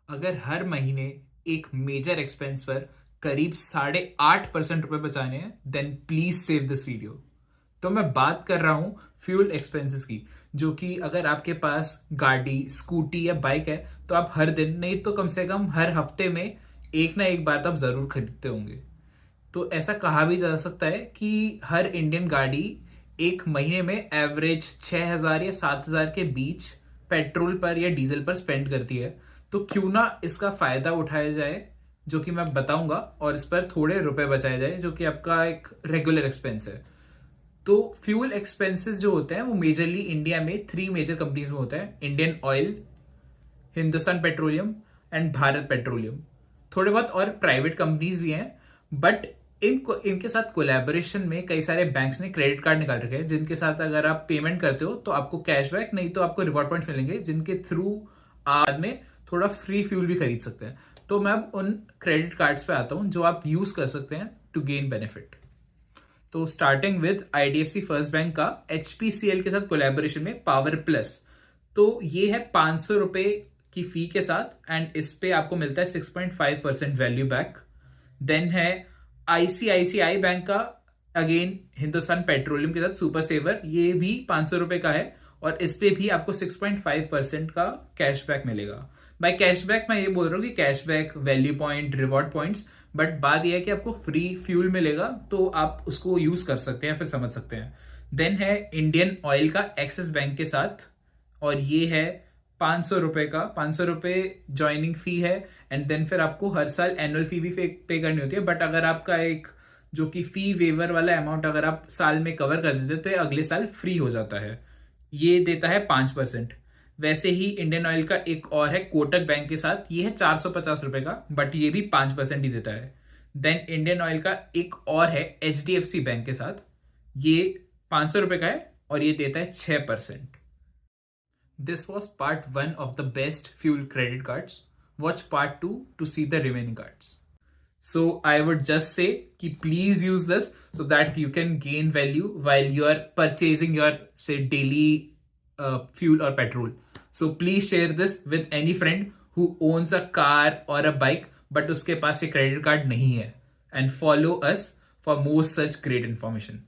अगर हर महीने एक मेजर एक्सपेंस पर करीब 8.5% रुपए बचाने हैं then please save this video. तो मैं बात कर रहा हूं फ्यूल एक्सपेंसेस की, जो कि अगर आपके पास गाड़ी, स्कूटी या बाइक है तो आप हर दिन नहीं तो कम से कम हर हफ्ते में एक ना एक बार तो आप जरूर खरीदते होंगे। तो ऐसा कहा भी जा सकता है कि हर इंडियन गाड़ी एक महीने में एवरेज 6,000 या 7,000 के बीच पेट्रोल पर या डीजल पर स्पेंड करती है। तो क्यों ना इसका फायदा उठाया जाए, जो कि मैं बताऊंगा, और इस पर थोड़े रुपए बचाए जाए, जो कि आपका एक रेगुलर एक्सपेंस है। तो फ्यूल एक्सपेंसेस जो होते हैं वो मेजरली इंडिया में 3 मेजर कंपनीज में होता है: Indian oil, Hindustan petroleum and Bharat petroleum. थोड़े बहुत और प्राइवेट कंपनीज भी हैं, बट इनके साथ कोलैबोरेशन में कई सारे बैंक्स ने क्रेडिट कार्ड निकाल रखे हैं, जिनके साथ अगर आप पेमेंट करते हो तो आपको कैशबैक नहीं तो आपको रिवॉर्ड पॉइंट्स मिलेंगे, जिनके थ्रू बाद में थोड़ा फ्री फ्यूल भी खरीद सकते हैं। तो मैं अब उन क्रेडिट कार्ड्स पे आता हूं जो आप यूज कर सकते हैं टू गेन बेनिफिट। तो starting with IDFC first bank का एचपीसीएल के साथ कोलैबोरेशन में पावर प्लस। तो ये है 500 रुपए की फी के साथ, एंड इस पे आपको मिलता है 6.5% वैल्यू बैक। देन है आईसीआईसीआई बैंक का, अगेन हिंदुस्तान पेट्रोलियम के साथ सुपर सेवर, ये भी 500 रुपए का है, और इस पे भी आपको 6.5% का कैशबैक मिलेगा। बाय कैशबैक मैं ये बोल रहा हूँ कि cashback, value point, reward points, but बात यह है कि आपको फ्री फ्यूल मिलेगा तो आप उसको यूज कर सकते हैं, फिर समझ सकते हैं। देन है इंडियन ऑयल का एक्सिस बैंक के साथ, और ये है 500 रुपए का, 500 रुपए ज्वाइनिंग फी है, एंड देन फिर आपको हर साल एनुअल फी भी पे करनी होती है। बट अगर आपका एक जो कि फी वेवर वाला अमाउंट अगर आप साल में कवर कर देते तो ये अगले साल फ्री हो जाता है। ये देता है 5%। वैसे ही इंडियन ऑयल का एक और है कोटक बैंक के साथ, ये है 450 रुपए का, बट ये भी 5% ही देता है। देन इंडियन ऑयल का एक और है एचडीएफसी बैंक के साथ, ये 500 रुपए का है और ये देता है 6%। This was part 1 of the best fuel credit cards. Watch part 2 to see the remaining cards. So I would just say कि please use this so that you can gain value while you are purchasing your say daily fuel or petrol. So please share this with any friend who owns a car or a bike but उसके पास ये credit card नहीं है, and follow us for more such great information.